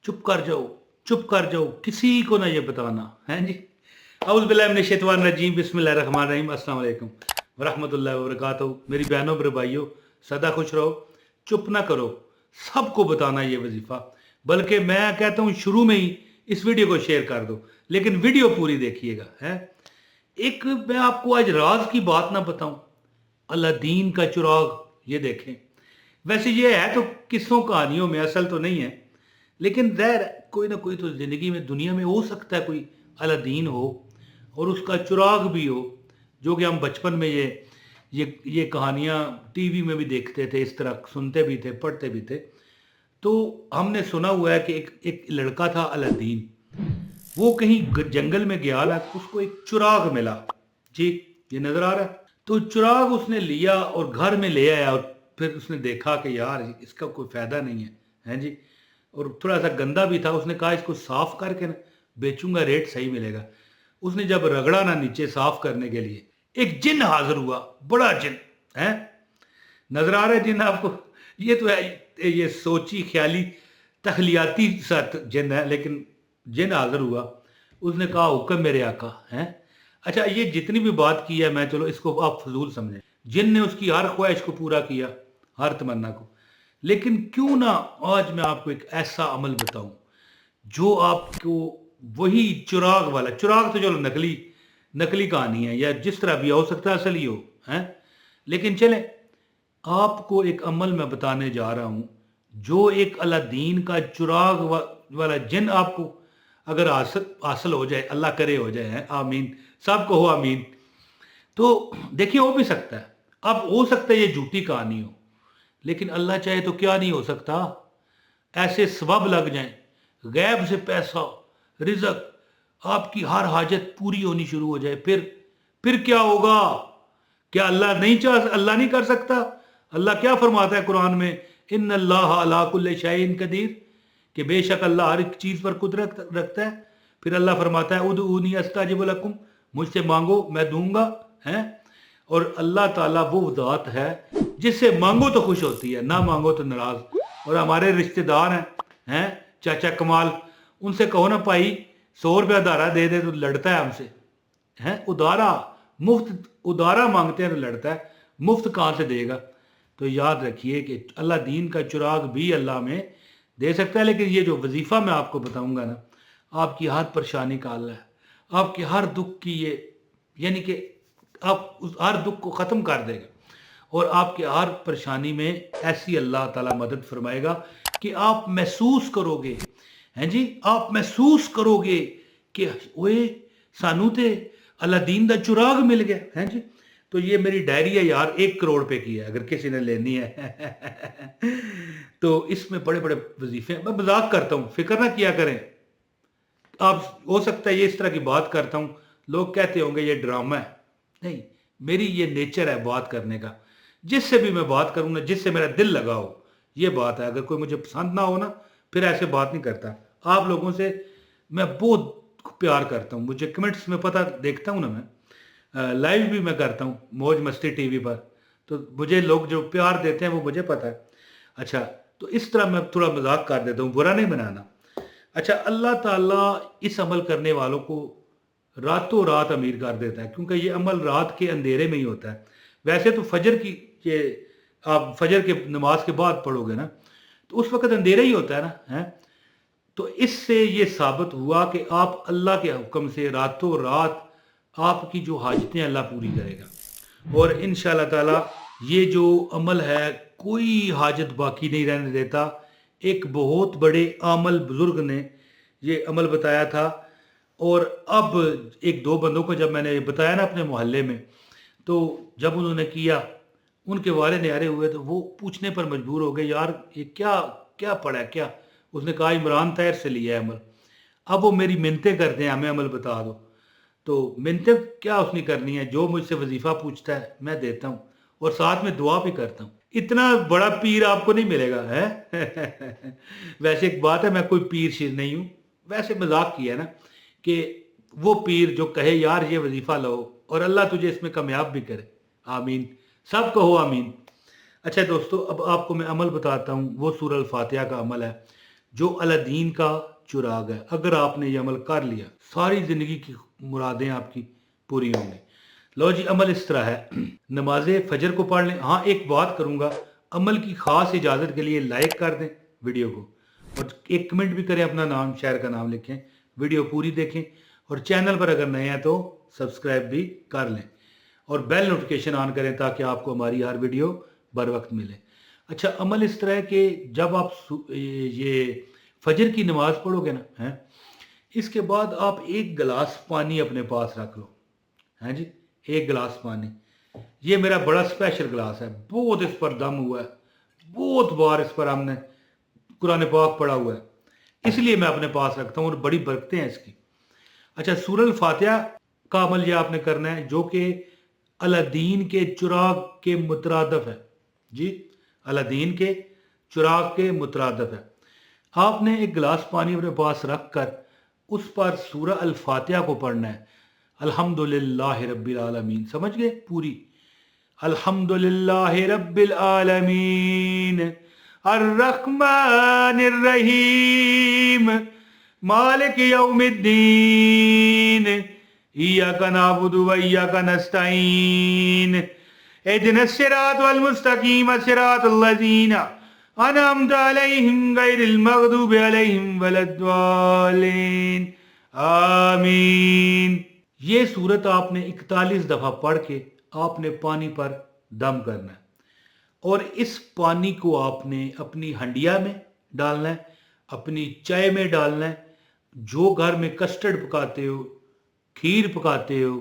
चुप कर जाओ, चुप कर जाओ, किसी को ना ये बताना है जी। औज़ु बिल्लाहि मिनश शैतानिर रजीम, बिस्मिल्लाहिर रहमानिर रहीम, अस्सलाम वालेकुम व रहमतुल्लाहि व बरकातहू। मेरी बहनों मेरे भाइयों, सदा खुश रहो, चुप ना करो, सबको बताना ये वजीफ़ा। बल्कि मैं कहता हूँ शुरू में ही इस वीडियो को शेयर कर दो, लेकिन वीडियो पूरी देखिएगा। है एक मैं आपको आज राज की बात ना बताऊं, अलादीन का चिराग, ये देखें। वैसे ये है तो किस्सों कहानियों में, असल तो नहीं है, लेकिन ज़ाहिर कोई ना कोई तो ज़िंदगी में दुनिया में हो सकता है, कोई अलादीन हो और उसका चिराग भी हो, जो कि हम बचपन में ये कहानियाँ टीवी में भी देखते थे, इस तरह सुनते भी थे, पढ़ते भी थे। तो हमने सुना हुआ है कि एक लड़का था अलादीन, वो कहीं जंगल में गया ना, उसको एक चिराग मिला जी, ये नजर आ रहा है। तो चिराग उसने लिया और घर में ले आया, और फिर उसने देखा कि यार इसका कोई फायदा नहीं है, हैं जी, और थोड़ा सा गंदा भी था। उसने कहा इसको साफ करके ना बेचूंगा, रेट सही मिलेगा। उसने जब रगड़ा ना नीचे साफ करने के लिए, एक जिन हाजिर हुआ, बड़ा जिन है। नजर आ रहा है जिन आपको? ये तो है, ये सोची ख्याली तखलियाती सा जिन है, लेकिन जिन हाजिर हुआ। उसने कहा हुक्म मेरे आका हैं। अच्छा, ये जितनी भी बात की है मैं, चलो इसको आप फजूल समझें। जिन ने उसकी हर ख्वाहिश को पूरा किया, हर तमन्ना को। लेकिन क्यों ना आज मैं आपको एक ऐसा अमल बताऊं जो आपको वही चिराग वाला, चिराग तो चलो नकली नकली कहानी है, या जिस तरह भी हो सकता है असली हो, है। लेकिन चले आपको एक अमल मैं बताने जा रहा हूं, जो एक अलादीन का चिराग वाला जिन आपको अगर हासिल हो जाए, अल्लाह करे हो जाए, है, आमीन, सबको हो आमीन। तो देखिए, हो भी सकता है। अब हो सकता है ये झूठी कहानी हो, लेकिन अल्लाह चाहे तो क्या नहीं हो सकता। ऐसे सबब लग जाएं, गैब से पैसा, रिजक, आपकी हर हाजत पूरी होनी शुरू हो जाए। फिर क्या होगा? क्या अल्लाह नहीं कर सकता? अल्लाह क्या फरमाता है कुरान में? इन अल्लाह अला कुल्लि शैइन कदीर, कि बेशक अल्लाह हर एक चीज़ पर कुदरत रखता है। फिर अल्लाह फरमाता है उदऊनी अस्ताजिब लकुम, मुझसे मांगो मैं दूंगा, हैं। और अल्लाह ताला वो ज़ात है जिससे मांगो तो खुश होती है, ना मांगो तो नाराज़। और हमारे रिश्तेदार हैं चाचा कमाल, उनसे कहो ना भाई 100 रुपया उधारा दे दे, तो लड़ता है हमसे, हैं। उधारा, मुफ्त उधारा मांगते हैं तो लड़ता है, मुफ्त कहाँ से देगा? तो याद रखिए कि अल्लाह दीन का चिराग भी अल्लाह में दे सकता है। लेकिन ये जो वजीफ़ा मैं आपको बताऊंगा ना, आपकी हर परेशानी का हल है, आपके हर दुख की ये, यानी कि आप उस हर दुख को ख़त्म कर देगा, और आपके हर परेशानी में ऐसी अल्लाह ताला मदद फरमाएगा कि आप महसूस करोगे, हैं जी, आप महसूस करोगे कि ओए सानू ते अलादीन दा चिराग मिल गया, हैं जी। तो ये मेरी डायरी है यार, 1 करोड़ रुपए की है, अगर किसी ने लेनी है। तो इसमें बड़े बड़े वजीफे हैं। मैं मजाक करता हूँ, फिक्र ना किया करें। आप, हो सकता है ये इस तरह की बात करता हूँ, लोग कहते होंगे ये ड्रामा है। नहीं, मेरी ये नेचर है बात करने का। जिससे भी मैं बात करूँ ना, जिससे मेरा दिल लगा हो, ये बात है। अगर कोई मुझे पसंद ना हो ना, फिर ऐसे बात नहीं करता। आप लोगों से मैं बहुत प्यार करता हूँ, मुझे कमेंट्स में पता देखता हूँ ना, मैं लाइव भी मैं करता हूँ मौज मस्ती टीवी पर, तो मुझे लोग जो प्यार देते हैं वो मुझे पता है। अच्छा, तो इस तरह मैं थोड़ा मजाक कर देता हूँ, बुरा नहीं बनाना। अच्छा, अल्लाह ताला इस अमल करने वालों को रातों रात अमीर कर देता है, क्योंकि ये अमल रात के अंधेरे में ही होता है। वैसे तो फजर की, ये आप फजर के नमाज के बाद पढ़ोगे ना, तो उस वक्त अंधेरा ही होता है ना, है। तो इससे ये साबित हुआ कि आप अल्लाह के हुक्म से रातों रात आपकी जो हाजतें अल्लाह पूरी करेगा। और इंशाअल्लाह ताला ये जो अमल है, कोई हाजत बाकी नहीं रहने देता। एक बहुत बड़े आमल बुजुर्ग ने ये अमल बताया था, और अब एक दो बंदों को जब मैंने ये बताया ना अपने मोहल्ले में, तो जब उन्होंने किया, उनके वाले न्यारे हुए, तो वो पूछने पर मजबूर हो गए, यार ये क्या क्या पड़ा है क्या? उसने कहा इमरान तैर से लिया है अमल। अब वो मेरी मिन्नतें करते हैं, हमें अमल बता दो। तो मिन्नतें क्या उसने करनी है? जो मुझसे वजीफ़ा पूछता है मैं देता हूँ, और साथ में दुआ भी करता हूँ। इतना बड़ा पीर आपको नहीं मिलेगा, है। वैसे एक बात है, मैं कोई पीर शीर नहीं हूँ, वैसे मजाक किया है ना, कि वो पीर जो कहे यार ये वजीफ़ा लो और अल्लाह तुझे इसमें कामयाब भी करे, आमीन, सब कहो आमीन। अच्छा दोस्तों, अब आपको मैं अमल बताता हूँ, वो सूरह अल फातिहा का अमल है, جو अलादीन का चुराग है। अगर आपने ये अमल कर लिया, सारी ज़िंदगी की मुरादें आपकी पूरी होंगी। लो जी, अमल इस तरह है, नमाज फजर को पढ़ लें। हाँ, एक बात करूँगा, अमल की ख़ास इजाज़त के लिए लाइक कर दें वीडियो को, और एक कमेंट भी करें, अपना नाम, शहर का नाम लिखें, वीडियो पूरी देखें, और चैनल पर अगर नए हैं तो सब्सक्राइब भी कर लें, और बेल नोटिफिकेशन ऑन करें ताकि आपको हमारी हर वीडियो बर वक्त मिले। अच्छा, अमल इस तरह है कि जब आप ये फजर की नमाज पढ़ोगे ना, हैं, इसके बाद आप एक गिलास पानी अपने पास रख लो। हैं जी, एक गिलास पानी। ये मेरा बड़ा स्पेशल गिलास है, बहुत इस पर दम हुआ है, बहुत बार इस पर हमने कुरान पाक पढ़ा हुआ है, इसलिए मैं अपने पास रखता हूँ, और बड़ी बरकतें हैं इसकी। अच्छा, सूरह फातिहा का अमल ये आपने करना है, जो कि अलादीन के चुराग के मुतरादफ है जी, अलादीन के चुराग के मुतरादफ है। आपने एक गिलास पानी अपने पास रख कर उस पर सूरह अल फातिहा को पढ़ना है। अल्हम्दुलिल्लाह रब्बिल आलमीन, समझ गए पूरी? अल्हम्दुलिल्लाह रब्बिल आलमीन अर्रहमानिर रहीम मालिक यौमिद्दीन इय्याका नअबुदु व इय्याका नस्तईन इहदिनस सिरातल मुस्तकीम सिरातल लज़ीना अनअमता अलैहिम गैरिल मग़दूबि अलैहिम वलद्दालिन आमीन। ये सूरत आपने 41 दफ़ा पढ़ के आपने पानी पर दम करना है, और इस पानी को आपने अपनी हंडिया में डालना है, अपनी चाय में डालना है, जो घर में कस्टर्ड पकाते हो, खीर पकाते हो,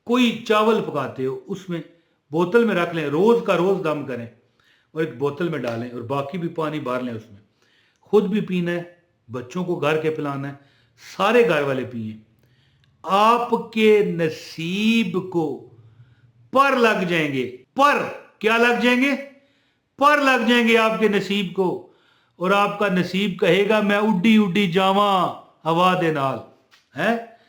कोई चावल पकाते हो, उसमें बोतल में रख लें, रोज़ का रोज़ दम करें और एक बोतल में डालें, और बाकी भी पानी भर लें उसमें। खुद भी पीना है, बच्चों को घर के पिलाना है, सारे घर वाले पिए। आपके नसीब को पर लग जाएंगे, पर क्या लग जाएंगे? पर लग जाएंगे आपके नसीब को, और आपका नसीब कहेगा मैं उड्डी उड्डी जावा हवा दे नाल। है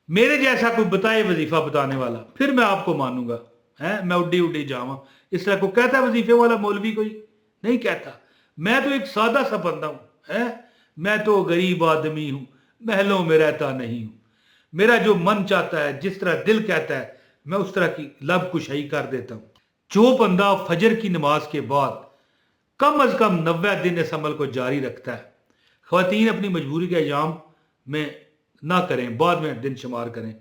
मेरे जैसा कोई बताए वजीफा बताने वाला, फिर मैं आपको मानूंगा। है मैं उड्डी उड्डी जावा, इस तरह को कहता वजीफे वाला मौलवी कोई नहीं कहता। मैं तो एक सादा सा बंदा हूं, है मैं तो गरीब आदमी हूं, महलों में रहता नहीं हूं। मेरा जो मन चाहता है, जिस तरह दिल कहता है, मैं उस तरह की लब कुशाई कर देता हूं। जो बंदा फजर की नमाज के बाद कम अज कम 90 दिन इस अमल को जारी रखता है, ख्वातीन अपनी मजबूरी के अयाम में ना करें, बाद में दिन शुमार करें,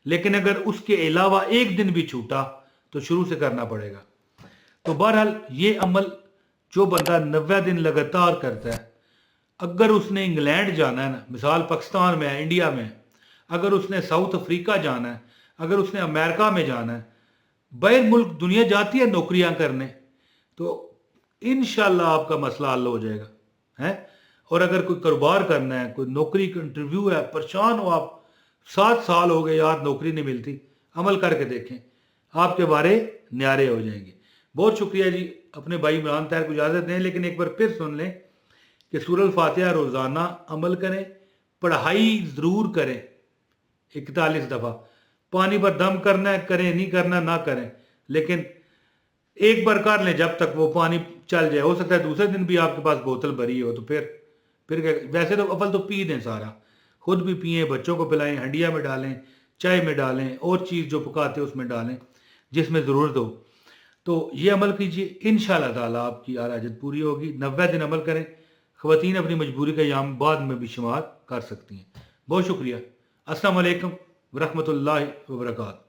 लेकिन अगर उसके अलावा एक दिन भी छूटा तो शुरू से करना पड़ेगा। तो बहरहाल ये अमल जो बंदा 90 दिन लगातार करता है, अगर उसने इंग्लैंड जाना है ना, मिसाल पाकिस्तान में है, इंडिया में है, अगर उसने साउथ अफ्रीका जाना है, अगर उसने अमेरिका में जाना है, बाहर मुल्क दुनिया जाती है नौकरियां करने, तो इंशाल्लाह आपका मसला हल हो जाएगा। है और अगर कोई कारोबार करना है, कोई नौकरी का इंटरव्यू है, परेशान हो आप, 7 साल हो गए यार नौकरी नहीं मिलती, अमल करके देखें, आपके बारे न्यारे हो जाएंगे। बहुत शुक्रिया जी, अपने भाई इमरान ताहिर को इजाज़त दें, लेकिन एक बार फिर सुन लें कि सूरह फातिहा रोज़ाना अमल करें, पढ़ाई ज़रूर करें 41 दफ़ा। पानी पर दम करना है, करें, नहीं करना ना करें, लेकिन एक बार कर लें जब तक वो पानी चल जाए। हो सकता है दूसरे दिन भी आपके पास बोतल भरी हो, तो फिर वैसे तो अव्वल तो पी दें सारा, खुद भी पिए, बच्चों को पिलाएं, हंडिया में डालें, चाय में डालें, और चीज़ जो पकाते उसमें डालें जिसमें ज़रूरत हो। तो ये अमल कीजिए, इंशाअल्लाह ताला आपकी हाजत पूरी होगी। 90 दिन अमल करें, ख़वातीन अपनी मजबूरी का याम बाद में भी शुमार कर सकती हैं। बहुत शुक्रिया। अस्सलाम वालेकुम व रहमतुल्लाहि व बरकातहू।